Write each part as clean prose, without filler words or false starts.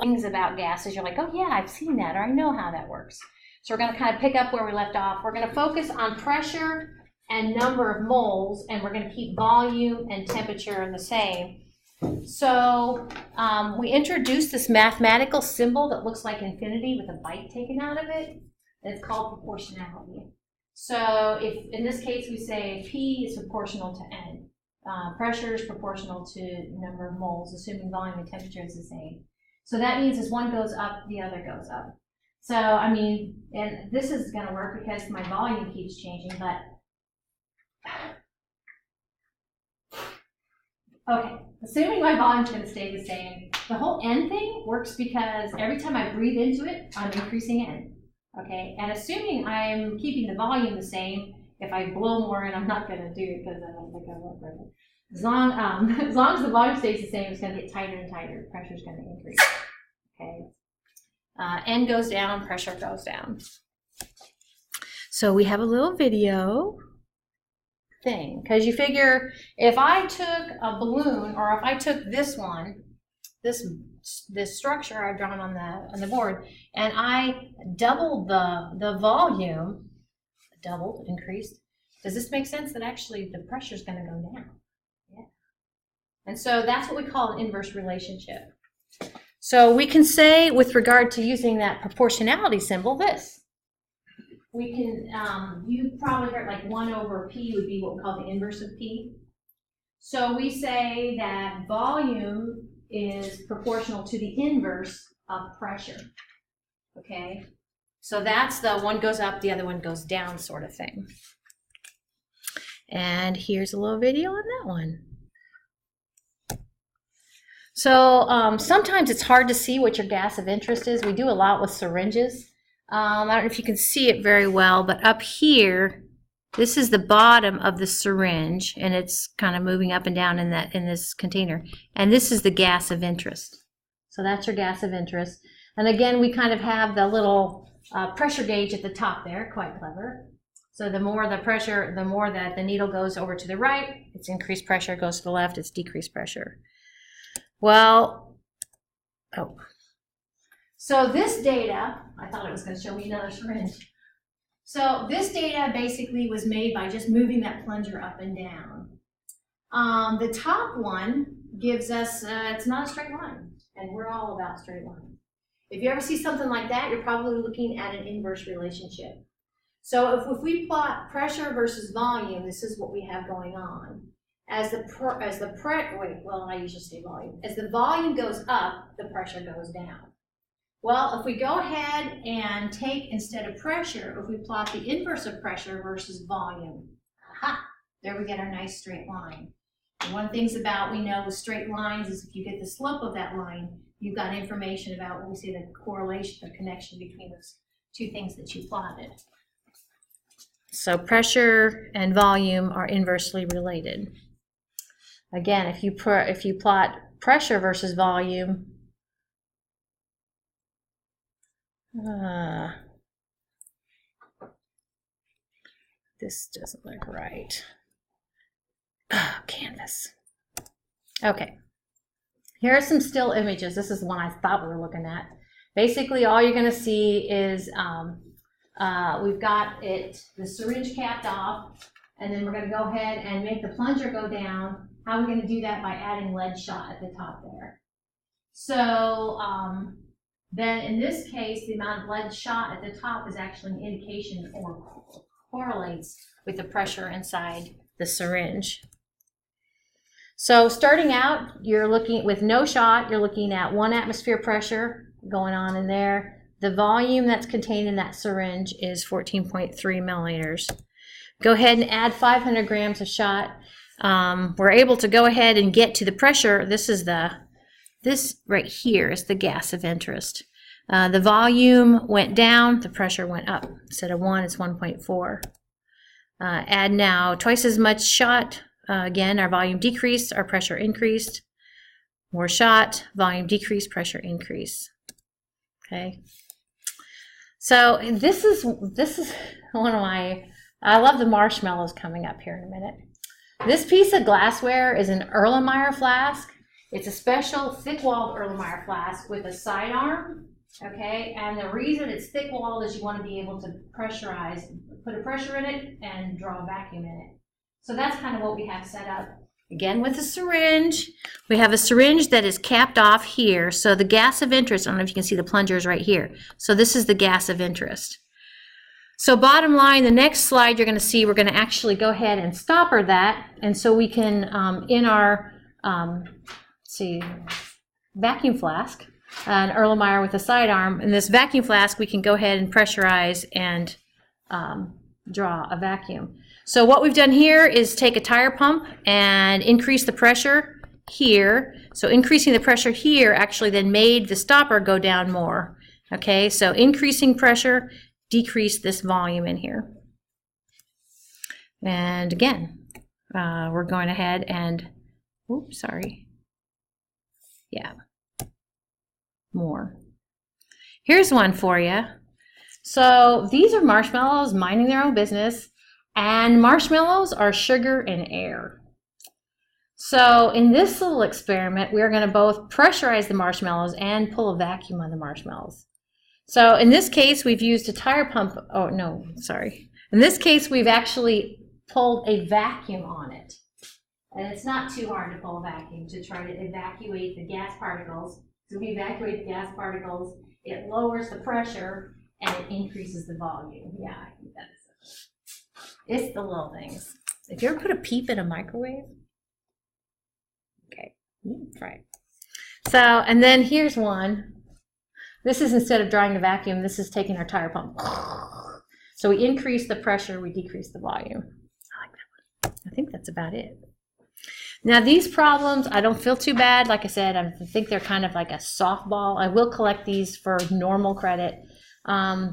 things about gases, you're like, oh yeah, I've seen that, or I know how that works. So we're going to kind of pick up where we left off. We're going to focus on pressure and number of moles, and we're going to keep volume and temperature the same. So we introduced this mathematical symbol that looks like infinity with a bite taken out of it. It's called proportionality. So if in this case we say P is proportional to N, pressure is proportional to number of moles, assuming volume and temperature is the same. So that means as one goes up, the other goes up. So I mean, and this is going to work because my volume keeps changing, but okay, assuming my volume's going to stay the same, the whole N thing works because every time I breathe into it, I'm increasing N. Okay, and assuming I'm keeping the volume the same, if I blow more in, I'm not going to do it because I don't think I will break it. As long as the volume stays the same, it's going to get tighter and tighter. Pressure is going to increase. Okay, N goes down, pressure goes down. So we have a little video thing, because you figure if I took a balloon, or if I took this one, this structure I've drawn on the board, and I doubled the volume, increased. Does this make sense that actually the pressure is going to go down? Yeah. And so that's what we call an inverse relationship. So we can say, with regard to using that proportionality symbol, this. We can, you probably heard like 1 over P would be what we call the inverse of P. So we say that volume is proportional to the inverse of pressure. Okay? So that's the one goes up, the other one goes down sort of thing. And here's a little video on that one. So sometimes it's hard to see what your gas of interest is. We do a lot with syringes. I don't know if you can see it very well, but up here, this is the bottom of the syringe, and it's kind of moving up and down in this container. And this is the gas of interest. So that's your gas of interest. And again, we kind of have the little pressure gauge at the top there, quite clever. So the more the pressure, the more that the needle goes over to the right, it's increased pressure, goes to the left, it's decreased pressure. Well, so this data, I thought it was going to show me another syringe. So this data basically was made by just moving that plunger up and down. The top one gives us, it's not a straight line, and we're all about straight lines. If you ever see something like that, you're probably looking at an inverse relationship. So if we plot pressure versus volume, this is what we have going on. As the volume goes up, the pressure goes down. Well, if we go ahead and take, instead of pressure, if we plot the inverse of pressure versus volume, aha, there we get our nice straight line. And one of the things we know with straight lines is if you get the slope of that line, you've got information about when we see the correlation, the connection between those two things that you plotted. So pressure and volume are inversely related. Again, if you plot pressure versus volume, this doesn't look right. Canvas. Okay. Here are some still images. This is the one I thought we were looking at. Basically, all you're going to see is we've got the syringe capped off, and then we're going to go ahead and make the plunger go down. How are we going to do that? By adding lead shot at the top there. So then in this case, the amount of lead shot at the top is actually an indication or correlates with the pressure inside the syringe. So starting out, you're looking with no shot, you're looking at 1 atmosphere pressure going on in there. The volume that's contained in that syringe is 14.3 milliliters. Go ahead and add 500 grams of shot. We're able to go ahead and get to the pressure. This right here is the gas of interest. The volume went down, the pressure went up. Instead of 1, it's 1.4. Add now twice as much shot. Again, our volume decreased, our pressure increased. More shot, volume decreased, pressure increased. Okay. So this is one of my, I love the marshmallows coming up here in a minute. This piece of glassware is an Erlenmeyer flask, It's a special thick-walled Erlenmeyer flask with a sidearm, okay? And the reason it's thick-walled is you want to be able to pressurize, put a pressure in it and draw a vacuum in it. So that's kind of what we have set up. Again, with a syringe, we have a syringe that is capped off here. So the gas of interest, I don't know if you can see the plungers right here. So this is the gas of interest. So bottom line, the next slide you're going to see, we're going to actually go ahead and stopper that. And so we can, in our, vacuum flask, an Erlenmeyer with a sidearm, in this vacuum flask, we can go ahead and pressurize and draw a vacuum. So what we've done here is take a tire pump and increase the pressure here. So increasing the pressure here actually then made the stopper go down more. Okay, so increasing pressure, decrease this volume in here. And again, we're going ahead and, oops, sorry. Yeah, more. Here's one for you. So these are marshmallows minding their own business. And marshmallows are sugar and air. So in this little experiment, we're going to both pressurize the marshmallows and pull a vacuum on the marshmallows. So in this case, we've used a tire pump. Oh, no, sorry. In this case, we've actually pulled a vacuum on it. And it's not too hard to pull a vacuum to try to evacuate the gas particles. So we evacuate the gas particles, it lowers the pressure, and it increases the volume. Yeah, I think that is it. It's the little things. If you ever put a peep in a microwave, okay, try it. So, and then here's one. This is instead of drawing the vacuum, this is taking our tire pump. So we increase the pressure, we decrease the volume. I like that one. I think that's about it. Now these problems, I don't feel too bad. Like I said, I think they're kind of like a softball. I will collect these for normal credit.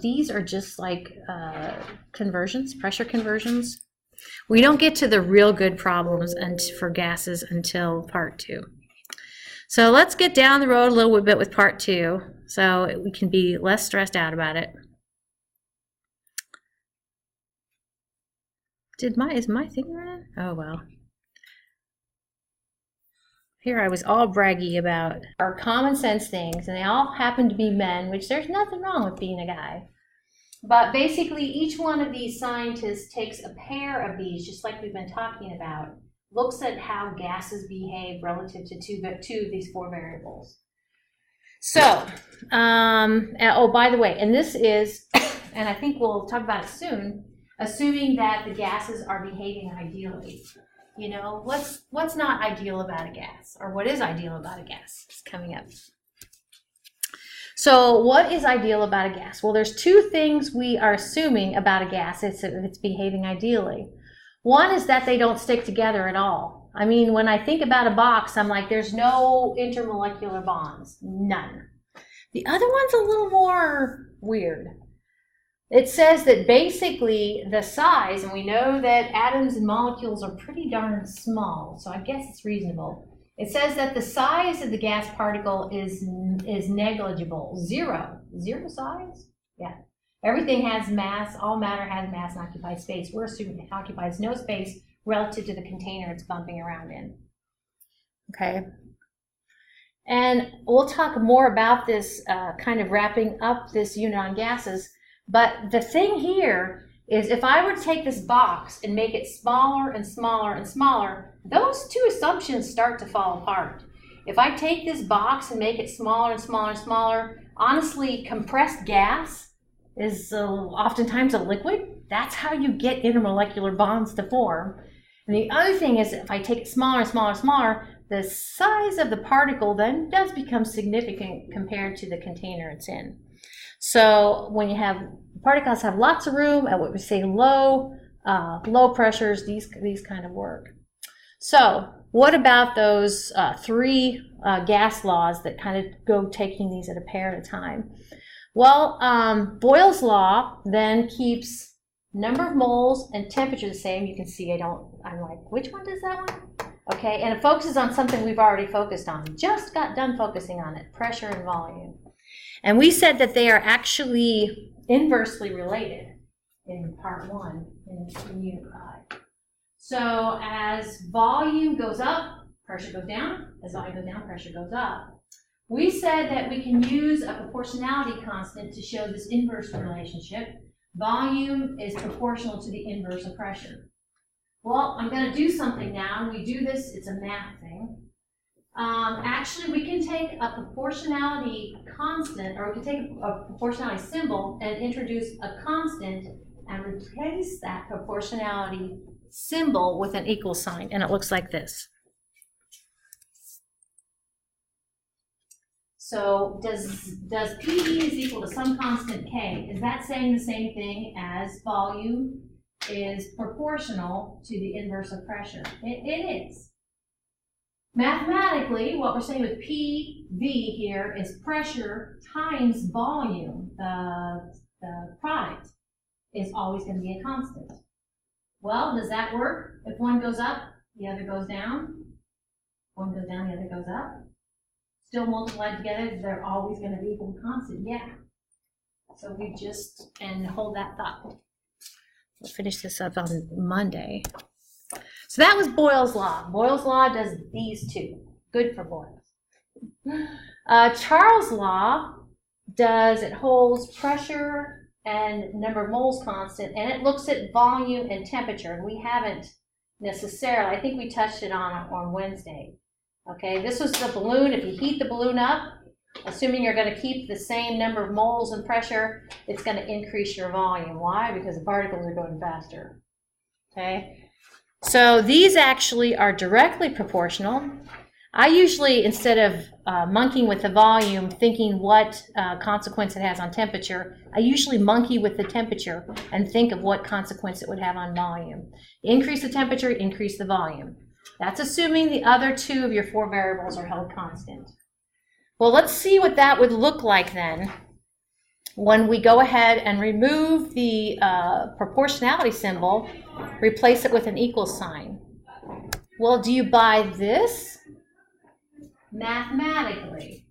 These are just like conversions, pressure conversions. We don't get to the real good problems for gases until part 2. So let's get down the road a little bit with part 2 so we can be less stressed out about it. Is my thing running? Oh well. Here I was all braggy about our common sense things, and they all happen to be men, which there's nothing wrong with being a guy. But basically, each one of these scientists takes a pair of these, just like we've been talking about, looks at how gases behave relative to two of these 4 variables. So, oh, by the way, and this is, and I think we'll talk about it soon, assuming that the gases are behaving ideally. You know, what's not ideal about a gas, or what is ideal about a gas? It's coming up. So what is ideal about a gas? Well, there's 2 things we are assuming about a gas if it's behaving ideally. One is that they don't stick together at all. I mean, when I think about a box, I'm like, there's no intermolecular bonds, none. The other one's a little more weird. It says that basically the size, and we know that atoms and molecules are pretty darn small, so I guess it's reasonable. It says that the size of the gas particle is negligible, zero size? Yeah. Everything has mass, all matter has mass and occupies space. We're assuming it occupies no space relative to the container it's bumping around in. Okay. And we'll talk more about this kind of wrapping up this unit on gases. But the thing here is if I were to take this box and make it smaller and smaller and smaller, those 2 assumptions start to fall apart. If I take this box and make it smaller and smaller and smaller, honestly, compressed gas is oftentimes a liquid. That's how you get intermolecular bonds to form. And the other thing is if I take it smaller and smaller and smaller, the size of the particle then does become significant compared to the container it's in. So when you have particles have lots of room at what we say low pressures, these kind of work. So what about those 3 gas laws that kind of go taking these at a pair at a time? Well, Boyle's law then keeps number of moles and temperature the same. You can see I'm like, which one does that one? Okay, and it focuses on something we've already focused on. Just got done focusing on it, pressure and volume. And we said that they are actually inversely related in part 1 in unit 5. So as volume goes up, Pressure goes down. As volume goes down, pressure goes up. We said that we can use a proportionality constant to show this inverse relationship. Volume is proportional to the inverse of pressure. Well, I'm going to do something now. We do this, it's a math thing. Actually, we can take a proportionality constant, or we can take a proportionality symbol and introduce a constant and replace that proportionality symbol with an equal sign, and it looks like this. So does PE is equal to some constant K? Is that saying the same thing as volume is proportional to the inverse of pressure? It is. Mathematically, what we're saying with PV here is pressure times volume. The product is always going to be a constant. Well, does that work? If one goes up, the other goes down. One goes down, the other goes up. Still multiplied together, they're always going to be equal to constant. Yeah. So we just, and hold that thought. We'll finish this up on Monday. So that was Boyle's law. Boyle's law does these two. Good for Boyle's. Charles' law it holds pressure and number of moles constant, and it looks at volume and temperature. And we haven't necessarily, I think we touched it on Wednesday. Okay, this was the balloon. If you heat the balloon up, assuming you're going to keep the same number of moles and pressure, it's going to increase your volume. Why? Because the particles are going faster. Okay. So these actually are directly proportional. I usually, instead of monkeying with the volume, thinking what consequence it has on temperature, I usually monkey with the temperature and think of what consequence it would have on volume. Increase the temperature, increase the volume. That's assuming the other two of your four variables are held constant. Well, let's see what that would look like then when we go ahead and remove the proportionality symbol, replace it with an equal sign. Well, do you buy this? Mathematically,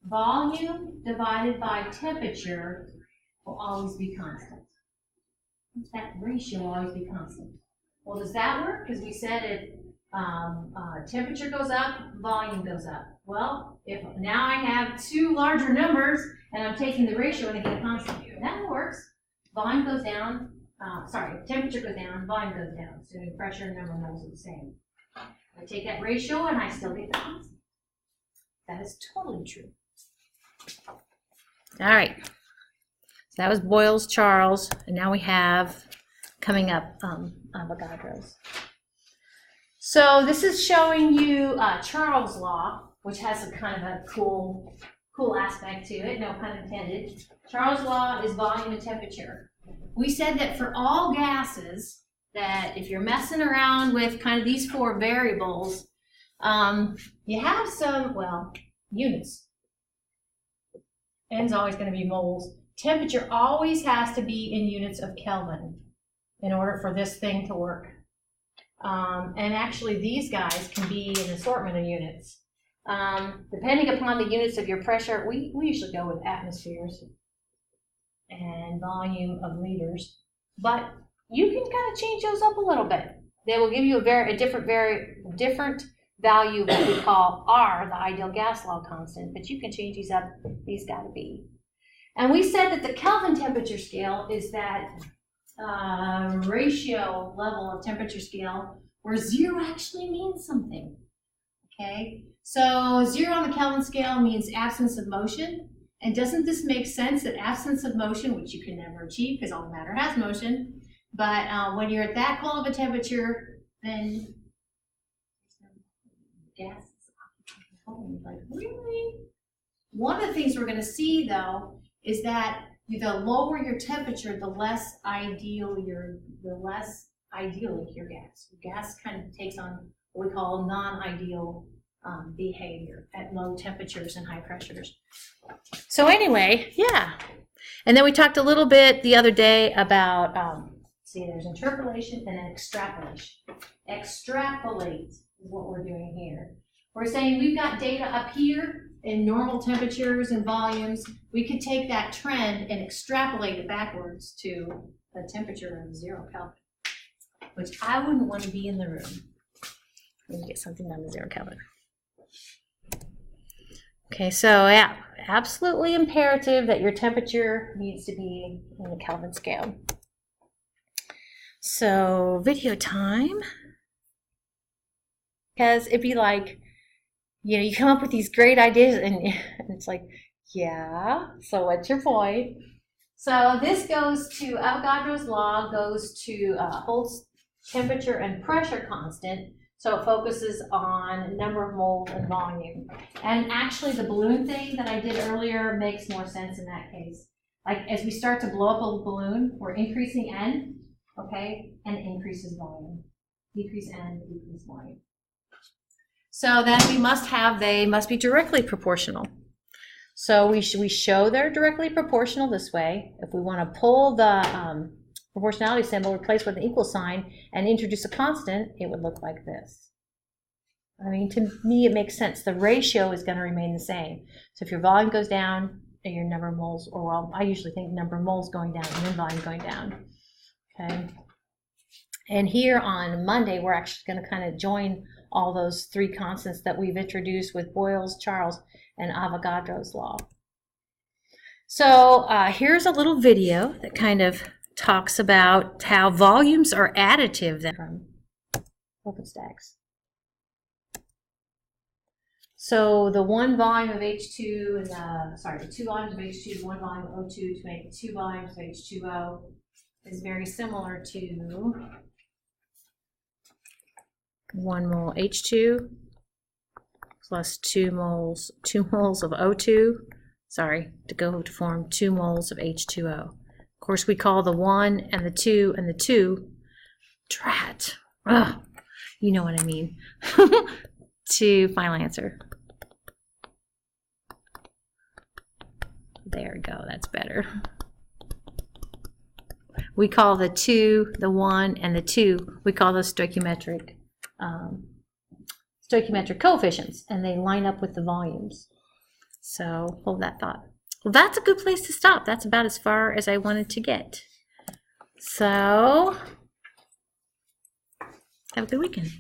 volume divided by temperature will always be constant. That ratio will always be constant. Well, does that work? Because we said if temperature goes up, volume goes up. Well, if now I have two larger numbers and I'm taking the ratio and I get a constant, that works. Volume goes down, temperature goes down, volume goes down. So pressure and number of moles are the same. I take that ratio and I still get the constant. That is totally true. All right. So that was Boyle's, Charles, and now we have coming up Avogadro's. So this is showing you Charles' law, which has a kind of a cool aspect to it, no pun intended. Charles' law is volume and temperature. We said that for all gases, that if you're messing around with kind of these four variables, you have some, units. N's always going to be moles. Temperature always has to be in units of Kelvin in order for this thing to work. And actually these guys can be an assortment of units. Depending upon the units of your pressure, we usually go with atmospheres and volume of liters, but you can kind of change those up a little bit. They will give you a different value that we call R, the ideal gas law constant, but you can change these up. These got to be. And we said that the Kelvin temperature scale is that ratio level of temperature scale where 0 actually means something. Okay, so 0 on the Kelvin scale means absence of motion. And doesn't this make sense that absence of motion, which you can never achieve because all matter has motion, but when you're at that cold of a temperature, then gas is occupying. Like, really? One of the things we're going to see, though, is that the lower your temperature, the less ideal your gas. Your gas kind of takes on what we call non-ideal behavior at low temperatures and high pressures. So anyway, yeah. And then we talked a little bit the other day about, there's interpolation and then extrapolation. Extrapolate is what we're doing here. We're saying we've got data up here in normal temperatures and volumes. We could take that trend and extrapolate it backwards to a temperature of 0 Kelvin, which I wouldn't want to be in the room. and get something down to 0 Kelvin. Okay, so yeah, absolutely imperative that your temperature needs to be in the Kelvin scale. So video time, because it'd be like, you know, you come up with these great ideas and it's like, yeah, so what's your point? So this goes to, Avogadro's law goes to, holds temperature and pressure constant. So it focuses on number of moles and volume. And actually the balloon thing that I did earlier makes more sense in that case. Like as we start to blow up a balloon, we're increasing N, okay, and it increases volume. Decrease N, decrease volume. So then we must have, they must be directly proportional. So we show they're directly proportional this way. If we want to pull the proportionality symbol, replace with an equal sign, and introduce a constant, it would look like this. I mean, to me, it makes sense. The ratio is going to remain the same. So if your volume goes down, your number of moles, or well, I usually think number of moles going down and then volume going down. Okay. And here on Monday, we're actually going to kind of join all those three constants that we've introduced with Boyle's, Charles, and Avogadro's law. So here's a little video that kind of talks about how volumes are additive from OpenStax. So the one volume of H2 and the two volumes of H2, one volume of O2 to make two volumes of H2O is very similar to 1 mole H2 plus 2 moles of O2, to go to form 2 moles of H2O. Of course, we call the 1 and the 2 and the 2, drat, you know what I mean, to final answer. There we go, that's better. We call the 2, the 1, and the 2, we call those stoichiometric coefficients, and they line up with the volumes. So hold that thought. Well, that's a good place to stop. That's about as far as I wanted to get. So have a good weekend.